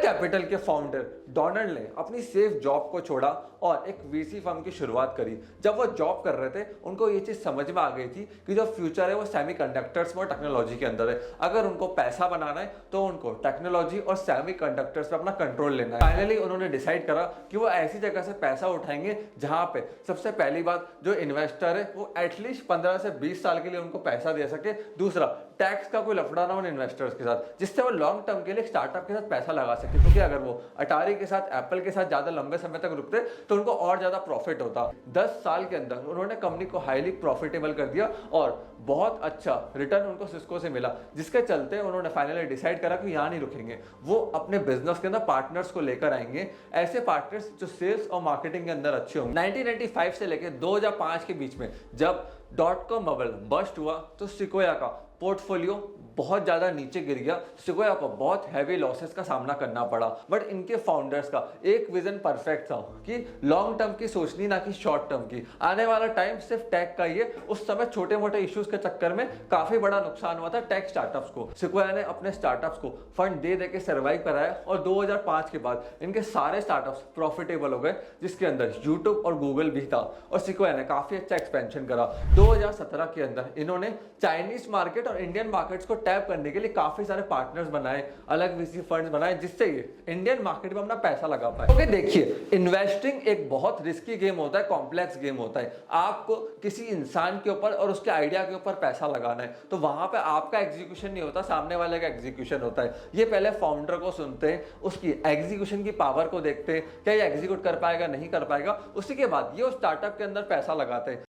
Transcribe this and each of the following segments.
Capital के founder Donald ने अपनी सेफ जॉब को छोड़ा और एक वीसी फर्म की शुरुआत करी। जब वो जॉब कर रहे थे उनको ये चीज समझ में आ गई थी कि जो फ्यूचर है वो सेमीकंडक्टर्स में और टेक्नोलॉजी के अंदर है। अगर उनको पैसा बनाना है तो उनको टेक्नोलॉजी और सेमीकंडक्टर्स पे अपना कंट्रोल लेना है। फाइनली उन्होंने डिसाइड करा कि वो ऐसी जगह से पैसा उठाएंगे जहां पे सबसे पहली बात जो इन्वेस्टर है वो एटलीस्ट 15 से 20 साल के लिए उनको पैसा दे सके। दूसरा, टैक्स का कोई लफड़ा ना हो इन्वेस्टर्स के साथ, जिससे वो लॉन्ग टर्म के लिए स्टार्टअप के साथ पैसा लगा सके। क्योंकि अगर वो अटारी के साथ, एप्पल के साथ ज्यादा लंबे समय तक रुकते तो उनको और ज्यादा प्रॉफिट होता। 10 साल के अंदर उन्होंने कंपनी को हाईली प्रॉफिटेबल कर दिया और बहुत अच्छा रिटर्न उनको सिस्को से मिला, जिसके चलते उन्होंने फाइनली डिसाइड करा कि यहाँ नहीं रुकेंगे, वो अपने बिजनेस के अंदर पार्टनर्स को लेकर आएंगे। ऐसे पार्टनर्स जो सेल्स और मार्केटिंग के अंदर अच्छे होंगे। 1995 से लेकर 2005 के बीच में जब .com बबल बस्ट हुआ तो सिक्वोया का पोर्टफोलियो बहुत ज्यादा नीचे गिर गया। सिक्वोया को बहुत हैवी लॉसेस का सामना करना पड़ा। बट इनके फाउंडर्स का एक विजन परफेक्ट था कि लॉन्ग टर्म की सोचनी, ना कि शॉर्ट टर्म की। आने वाला टाइम सिर्फ टेक का ही है। उस समय छोटे मोटे इश्यूज के चक्कर में काफी बड़ा नुकसान हुआ था टेक स्टार्टअप्स को। सिक्वोया ने अपने स्टार्टअप्स को फंड दे दे के सर्वाइव कराया और 2005 के बाद इनके सारे स्टार्टअप्स प्रॉफिटेबल हो गए, जिसके अंदर यूट्यूब और गूगल भी था। और सिक्वोया ने काफी अच्छा एक्सपेंशन करा। 2017 के अंदर इन्होंने चाइनीज मार्केट और इंडियन मार्केट्स को टैप करने के लिए काफी सारे पार्टनर्स बनाए, अलग वीसी फंड्स बनाए, जिससे ये इंडियन मार्केट में अपना पैसा लगा पाए। ओके, देखिए, इन्वेस्टिंग एक बहुत रिस्की गेम होता है, कॉम्प्लेक्स गेम होता है। आपको किसी इंसान के ऊपर और उसके आइडिया के ऊपर पैसा लगाना है तो वहां पे आपका एग्जीक्यूशन नहीं होता, सामने वाले का एग्जीक्यूशन होता है। ये पहले फाउंडर को सुनते हैं, उसकी एग्जीक्यूशन की पावर को देखते हैं, क्या ये एग्जीक्यूट कर पाएगा, नहीं कर पाएगा। उसी के बाद ये उस स्टार्टअप के अंदर पैसा लगाते हैं।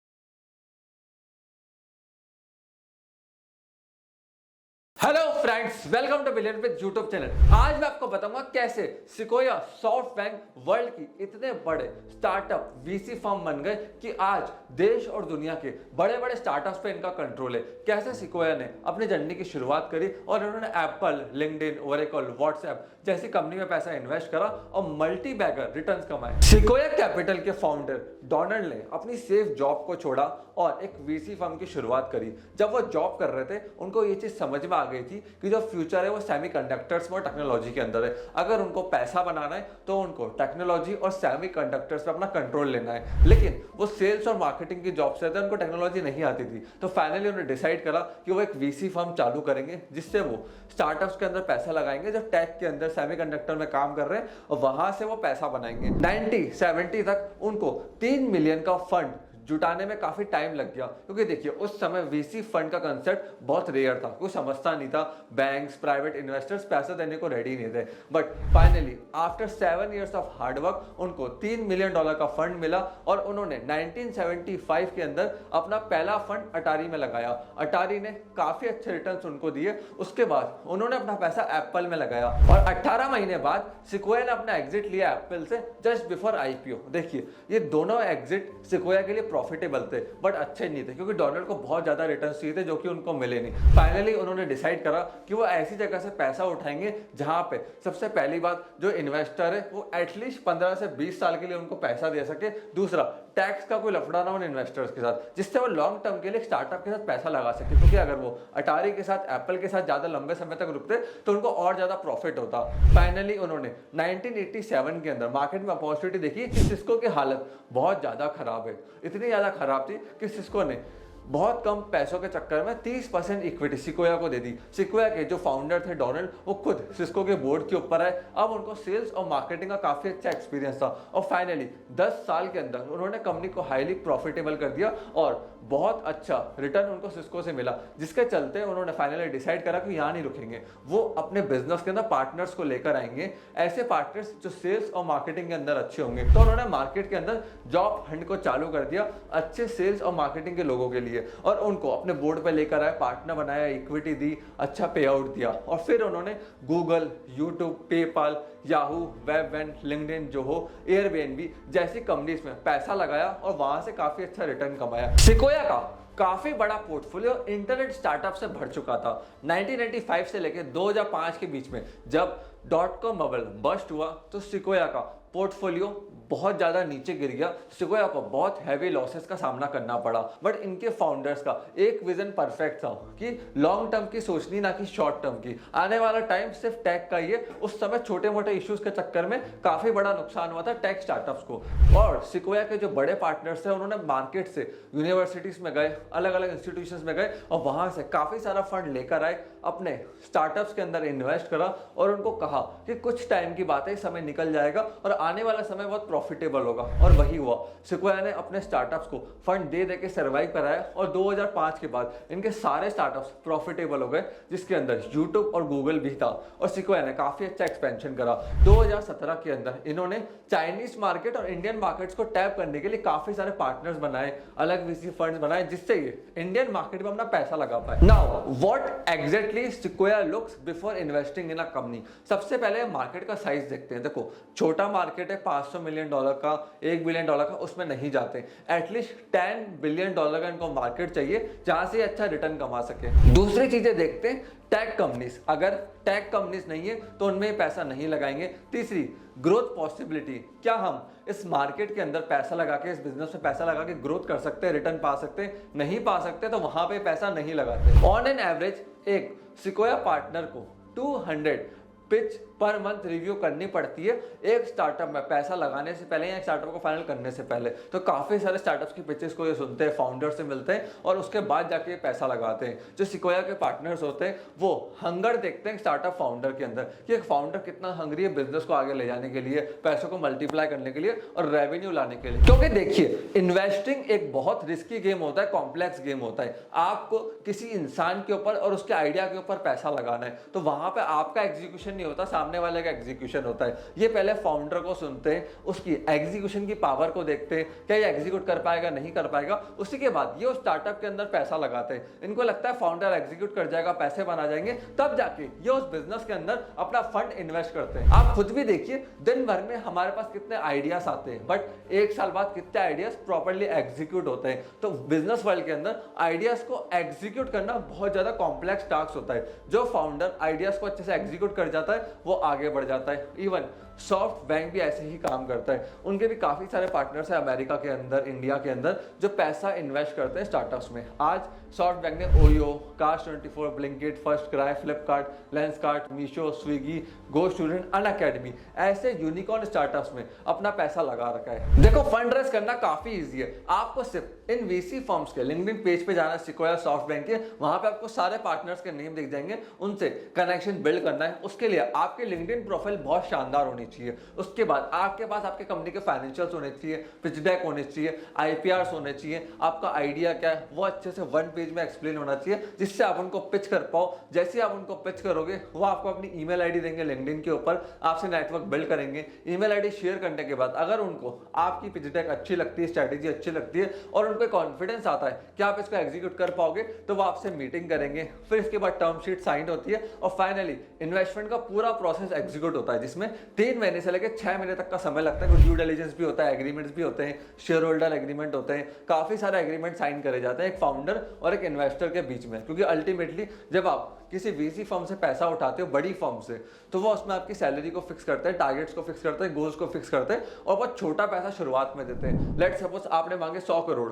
Hello friends, welcome two billion with YouTube channel. आज मैं आपको बताऊंगा कैसे सिक्वोया, सॉफ्टबैंक वर्ल्ड की इतने बड़े स्टार्टअप वीसी फर्म बन गए कि आज देश और दुनिया के बड़े बड़े स्टार्टअप्स पे इनका कंट्रोल है। कैसे सिक्वोया ने अपनी जर्नी की शुरुआत करी और उन्होंने एप्पल, लिंक्डइन, ओरेकल, व्हाट्सएप जैसी कंपनी में पैसा इन्वेस्ट करा और मल्टी बैगर रिटर्न्स कमाए। सिक्वोया कैपिटल के फाउंडर डोनाल्ड ने अपनी सेफ जॉब को छोड़ा और एक वीसी फर्म की शुरुआत करी। जब वो जॉब कर रहे थे उनको ये चीज समझ में आ गई थी कि जो फ्यूचर है वो सेमीकंडक्टर्स में और टेक्नोलॉजी के अंदर है। अगर उनको पैसा बनाना है तो उनको टेक्नोलॉजी और सेमीकंडक्टर्स पे अपना कंट्रोल लेना है। लेकिन वो सेल्स और मार्केटिंग की जॉब से थे, उनको टेक्नोलॉजी नहीं आती थी। तो फाइनली उन्होंने डिसाइड करा कि वो एक वीसी फर्म चालू करेंगे, जिससे वो स्टार्टअप्स के अंदर पैसा लगाएंगे जो टेक के अंदर सेमीकंडक्टर में काम कर रहे हैं, और वहां से वो पैसा बनाएंगे। 90-70 तक उनको 3 मिलियन का फंड जुटाने में काफी टाइम लग गया। क्योंकि देखिए, उस समय वीसी फंड का कंसेप्ट बहुत रेयर था, कोई समझता नहीं था। बैंक्स, प्राइवेट इन्वेस्टर्स पैसा देने को रेडी नहीं थे। But finally after 7 years of hard work उनको $3 मिलियन का फंड मिला और उन्होंने 1975 के अंदर अपना पहला फंड अटारी में लगाया। अटारी ने काफी अच्छे रिटर्न्स उनको दिए। उसके बाद उन्होंने अपना पैसा एप्पल में लगाया और 18 महीने बाद सिक्वोया ने अपना एग्जिट लिया एप्पल से जस्ट बिफोर आईपीओ। देखिए, ये दोनों एग्जिट सिक्वोया के लिए प्रॉफिटेबल थे बट अच्छे नहीं थे, क्योंकि डोनाल्ड को बहुत ज्यादा रिटर्न्स चाहिए थे जो कि उनको मिले नहीं। फाइनली उन्होंने डिसाइड करा कि वो ऐसी जगह से पैसा उठाएंगे जहां पे सबसे पहली बात जो इन्वेस्टर है वो एटलीस्ट 15 से 20 साल के लिए उनको पैसा दे सके। दूसरा, टैक्स का कोई लफड़ा ना हो इन्वेस्टर्स के साथ, जिससे वो लॉन्ग टर्म के लिए स्टार्टअप के साथ पैसा लगा सके। क्योंकि अगर वो अटारी के साथ, एप्पल के साथ ज्यादा लंबे समय तक रुकते तो उनको और ज्यादा प्रॉफिट होता। फाइनली उन्होंने 1987 के अंदर मार्केट में अपॉर्चुनिटी देखी कि सिस्को की हालत बहुत ज्यादा खराब है। इतनी ज्यादा खराब थी कि सिस्को ने बहुत कम पैसों के चक्कर में 30% इक्विटी सिक्वोया को दे दी। सिक्वोया के जो फाउंडर थे डोनाल्ड, वो खुद सिस्को के बोर्ड के ऊपर आए। अब उनको सेल्स और मार्केटिंग का काफी अच्छा एक्सपीरियंस था और फाइनली 10 साल के अंदर उन्होंने कंपनी को हाईली प्रॉफिटेबल कर दिया और बहुत अच्छा रिटर्न उनको सिस्को से मिला, जिसके चलते उन्होंने फाइनली डिसाइड करा कि यहाँ नहीं रुकेंगे, वो अपने बिजनेस के अंदर पार्टनर्स को लेकर आएंगे। ऐसे पार्टनर्स जो सेल्स और मार्केटिंग के अंदर अच्छे होंगे। तो उन्होंने मार्केट के अंदर जॉब हंट को चालू कर दिया अच्छे सेल्स और मार्केटिंग के लोगों के लिए और उनको अपने बोर्ड पे लेकर आए, पार्टनर बनाया, इक्विटी दी, अच्छा पे आउट दिया। और फिर उन्होंने Google, YouTube, PayPal, Yahoo, Webvan, LinkedIn, Zoho, Airbnb जैसी कंपनीज में पैसा लगाया और वहां से काफी अच्छा रिटर्न कमाया। सिक्वोया का काफी बड़ा पोर्टफोलियो इंटरनेट स्टार्टअप से भर चुका था। 1995 से लेकर 2005 के बीच में जब .com बबल बस्ट हुआ तो सिक्वोया का पोर्टफोलियो बहुत ज़्यादा नीचे गिर गया, सिक्वोया को बहुत हैवी लॉसेस का सामना करना पड़ा। बट इनके फाउंडर्स का एक विजन परफेक्ट था कि लॉन्ग टर्म की सोचनी, ना कि शॉर्ट टर्म की। आने वाला टाइम सिर्फ टेक का ही है। उस समय छोटे मोटे इश्यूज के चक्कर में काफ़ी बड़ा नुकसान हुआ था टेक स्टार्टअप्स को। और सिक्वोया के जो बड़े पार्टनर्स थे उन्होंने मार्केट से यूनिवर्सिटीज़ में गए, अलग अलग इंस्टीट्यूशंस में गए और वहाँ से काफ़ी सारा फंड लेकर आए, अपने स्टार्टअप्स के अंदर इन्वेस्ट करा और उनको कहा कि कुछ टाइम की बात है, समय निकल जाएगा और आने वाला समय बहुत प्रॉफिटेबल होगा। और वही हुआ। सिक्वोया ने अपने स्टार्टअप्स को फंड दे दे के सर्वाइव कराया और 2005 के बाद इनके सारे स्टार्टअप्स प्रॉफिटेबल हो गए, जिसके अंदर यूट्यूब और गूगल भी था। और सिक्वोया ने काफी अच्छा एक्सपेंशन करा। 2017 के अंदर इन्होंने चाइनीज मार्केट और इंडियन मार्केट्स को टैप करने के लिए काफी सारे पार्टनर्स बनाए, अलग वीसी फंड्स बनाए, जिससे ये इंडियन मार्केट में अपना पैसा लगा पाए। Now what exactly Sequoia looks before investing in a company. सबसे पहले मार्केट का साइज देखते हैं। देखो, छोटा मार्केट है, $500 मिलियन का, $1 बिलियन का, उसमें नहीं जाते। एटलीस्ट $10 बिलियन का इनको मार्केट चाहिए जहां से अच्छा रिटर्न कमा सके। दूसरी चीजें देखते हैं, टेक कंपनीज। अगर टेक कंपनीज नहीं है तो उनमें पैसा नहीं लगाएंगे। तीसरी, ग्रोथ पॉसिबिलिटी। क्या हम इस मार्केट के अंदर पैसा लगा के, इस बिजनेस में पैसा लगा के ग्रोथ कर सकते हैं, रिटर्न पा सकते हैं? नहीं पा सकते तो वहां पे पैसा नहीं लगाते। ऑन एन एवरेज एक सिक्वोया पार्टनर को 200 पिच पर मंथ रिव्यू करनी पड़ती है एक स्टार्टअप में पैसा लगाने से पहले या एक स्टार्टअप को फाइनल करने से पहले। तो काफी सारे स्टार्टअप्स की पिचेस को ये सुनते हैं, फाउंडर से मिलते हैं और उसके बाद जाके ये पैसा लगाते हैं। जो सिक्वोया के पार्टनर्स होते हैं वो हंगर देखते हैं स्टार्टअप फाउंडर के अंदर कि एक फाउंडर कितना हंगरी है बिजनेस को आगे ले जाने के लिए, पैसों को मल्टीप्लाई करने के लिए और रेवेन्यू लाने के लिए। क्योंकि देखिए, इन्वेस्टिंग एक बहुत रिस्की गेम होता है, कॉम्प्लेक्स गेम होता है। आपको किसी इंसान के ऊपर और उसके आइडिया के ऊपर पैसा लगाना है तो वहां पर आपका एग्जीक्यूशन नहीं होता, सामने वाले का एग्जीक्यूशन होता है। ये पहले फाउंडर को सुनते हैं, उसकी एग्जीक्यूशन की पावर को देखते हैं, क्या ये एग्जीक्यूट कर पाएगा नहीं कर पाएगा। उसी के बाद ये उस स्टार्टअप के अंदर पैसा लगाते हैं। इनको लगता है फाउंडर एग्जीक्यूट कर जाएगा, पैसे बना जाएंगे, तब जाके ये उस बिजनेस के अंदर अपना फंड इन्वेस्ट करते हैं। आप खुद भी देखिए, दिन भर में हमारे पास कितने आइडियाज आते हैं, बट एक साल बाद कितने आइडियाज प्रॉपर्ली एग्जीक्यूट होते हैं। तो बिजनेस वर्ल्ड के अंदर आइडियाज को एग्जीक्यूट करना बहुत ज्यादा कॉम्प्लेक्स टास्क होता है। जो फाउंडर आइडियाज को अच्छे से एग्जीक्यूट कर जाता है वो आगे बढ़ जाता है। इवन सॉफ्ट बैंक भी ऐसे ही काम करता है। उनके भी काफी सारे पार्टनर्स हैं अमेरिका के अंदर, इंडिया के अंदर, जो पैसा इन्वेस्ट करते हैं स्टार्टअप्स में। आज सॉफ्ट बैंक ने OYO, Cars24, Blinkit, FirstCry, Flipkart, Lenskart, Meesho, Swiggy, GoStudent, Unacademy ऐसे यूनिकॉर्न स्टार्टअप्स में अपना पैसा लगा रखा है। देखो, फंड रेज करना काफी इजी है। आपको सिर्फ इन वीसी फर्म्स के लिंक्डइन पेज पे जाना, सिक्वोया, सॉफ्ट बैंक के, वहां पे आपको सारे पार्टनर्स के नेम दिख जाएंगे, उनसे कनेक्शन बिल्ड करना है। उसके लिए आपके लिंक्डइन प्रोफाइल बहुत शानदार होनी चाहिए। उसके बाद आपके पास आपके कंपनी के फाइनेंशियल्स होने चाहिए, पिच डेक होने चाहिए, आईपीआरस होने चाहिए, आपका आइडिया क्या है वो अच्छे से 1 पेज में एक्सप्लेन होना चाहिए, जिससे आप उनको पिच कर पाओ। जैसे आप उनको पिच करोगे वो आपको अपनी ईमेल आईडी देंगे लिंक्डइन के ऊपर, आपसे नेटवर्क बिल्ड करेंगे। ईमेल आईडी शेयर करने के बाद अगर उनको आपकी पिच डेक अच्छी लगती है, स्ट्रैटेजी अच्छी लगती है और उनको कॉन्फिडेंस आता है कि आप इसको एग्जीक्यूट कर पाओगे, तो वो आपसे मीटिंग करेंगे। फिर इसके बाद टर्म शीट साइन होती है और फाइनली इन्वेस्टमेंट का पूरा प्रोसेस एग्जीक्यूट होता है, जिसमें 3 महीने से लेकर 6 महीने तक का समय लगता है। ड्यू डिलिजेंस भी होता है, एग्रीमेंट्स भी होते हैं, शेयर होल्डर एग्रीमेंट होते हैं, काफी सारे एग्रीमेंट साइन करे जाते हैं एक फाउंडर और एक इन्वेस्टर के बीच में। क्योंकि अल्टीमेटली जब आप किसी वीसी फर्म से पैसा उठाते हो, बड़ी फर्म से, तो वो उसमें आपकी सैलरी को फिक्स करते हैं, टारगेट्स को फिक्स करते हैं, गोल्स को फिक्स करते हैं और बहुत छोटा पैसा शुरुआत में देते हैं। लेट्स सपोज आपने मांगे 100 करोड़,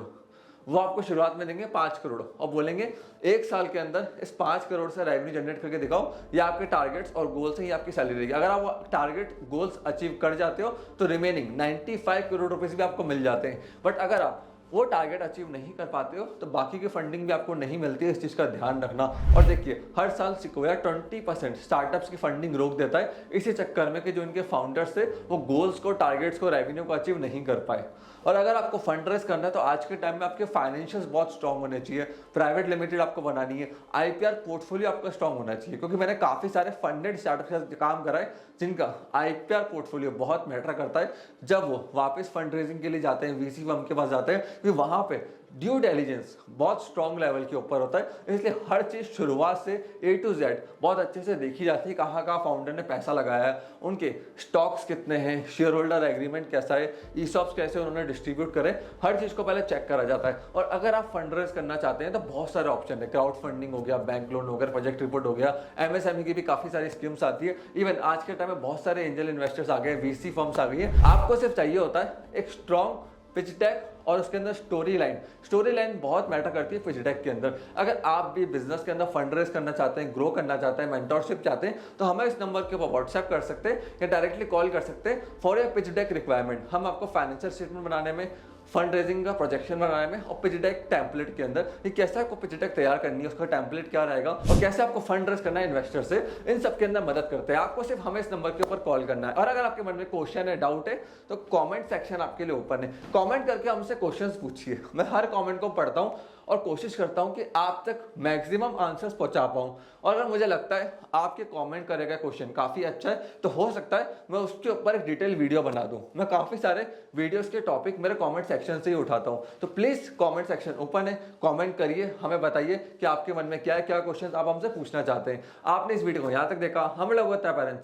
वो आपको शुरुआत में देंगे 5 करोड़ और बोलेंगे 1 साल के अंदर इस 5 करोड़ से रेवेन्यू जनरेट करके दिखाओ, ये आपके टारगेट्स और गोल्स हैं, ये आपकी सैलरी रहेगी। अगर आप वो टारगेट गोल्स अचीव कर जाते हो तो रिमेनिंग 95 करोड़ रुपीस भी आपको मिल जाते हैं। बट अगर आप वो टारगेट अचीव नहीं कर पाते हो तो बाकी की फंडिंग भी आपको नहीं मिलती है। इस चीज का ध्यान रखना। और देखिए, हर साल सिक्वोया 20% स्टार्टअप्स की फंडिंग रोक देता है, इसी चक्कर में कि जो इनके फाउंडर्स थे वो गोल्स को, टारगेट्स को, रेवेन्यू को अचीव नहीं कर पाए। और अगर आपको फंड रेज करना है तो आज के टाइम में आपके फाइनेंशियल्स बहुत स्ट्रांग होने चाहिए, प्राइवेट लिमिटेड आपको बनानी है, आईपीआर पोर्टफोलियो आपका स्ट्रांग होना चाहिए। क्योंकि मैंने काफी सारे फंडेड स्टार्टअप के साथ काम करा है जिनका आईपीआर पोर्टफोलियो बहुत मैटर करता है जब वो वापस फंड रेजिंग के लिए जाते हैं, वीसी फर्म के पास जाते हैं, कि वहां पे ड्यू डिलिजेंस बहुत स्ट्रॉन्ग लेवल के ऊपर होता है, इसलिए हर चीज़ शुरुआत से A to Z बहुत अच्छे से देखी जाती है। कहाँ कहाँ फाउंडर ने पैसा लगाया है, उनके स्टॉक्स कितने हैं, शेयर होल्डर एग्रीमेंट कैसा है, ईसॉप्स कैसे उन्होंने डिस्ट्रीब्यूट करे, हर चीज़ को पहले चेक करा जाता है। और अगर आप फंड रेज करना चाहते हैं तो बहुत सारे ऑप्शन है, क्राउड फंडिंग हो गया, बैंक लोन हो गया, प्रोजेक्ट रिपोर्ट हो गया, MSME की भी काफ़ी सारी स्कीम्स आती है। इवन आज के टाइम में बहुत सारे एंजल इन्वेस्टर्स आ गए, VC फर्म्स आ गई है। आपको सिर्फ चाहिए होता है एक स्ट्रॉन्ग पिच डेक और उसके अंदर स्टोरी लाइन बहुत मैटर करती है पिच डेक के अंदर। अगर आप भी बिजनेस के अंदर फंड रेज करना चाहते हैं, ग्रो करना चाहते हैं, मेंटरशिप चाहते हैं, तो हमें इस नंबर के ऊपर व्हाट्सएप कर सकते हैं या डायरेक्टली कॉल कर सकते हैं for a pitch deck requirement. हम आपको फाइनेंशियल स्टेटमेंट बनाने में, फंड रेजिंग का प्रोजेक्शन बनाने में और पिच डेक टेम्पलेट के अंदर ये कैसे आपको पिच डेक तैयार करनी है, उसका टेम्पलेट क्या रहेगा और कैसे आपको फंड रेज करना है इन्वेस्टर से, इन सब के अंदर मदद करते हैं। आपको सिर्फ हमें इस नंबर के ऊपर कॉल करना है। और अगर आपके मन में क्वेश्चन है, डाउट है, तो कमेंट सेक्शन आपके लिए ओपन है, कमेंट करके हमसे क्वेश्चंस पूछिए। मैं हर कमेंट को पढ़ता हूँ और कोशिश करता हूं कि आप तक मैक्सिमम आंसर्स पहुंचा पाऊं। और अगर मुझे लगता है आपके कमेंट करेगा क्वेश्चन काफ़ी अच्छा है, तो हो सकता है मैं उसके ऊपर एक डिटेल वीडियो बना दूं। मैं काफ़ी सारे वीडियोस के टॉपिक मेरे कमेंट सेक्शन से ही उठाता हूं, तो प्लीज़ कमेंट सेक्शन ओपन है, कमेंट करिए, हमें बताइए कि आपके मन में क्या है, क्या क्वेश्चन आप हमसे पूछना चाहते हैं। आपने इस वीडियो को यहाँ तक देखा, हमें लोग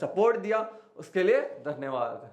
सपोर्ट दिया, उसके लिए धन्यवाद।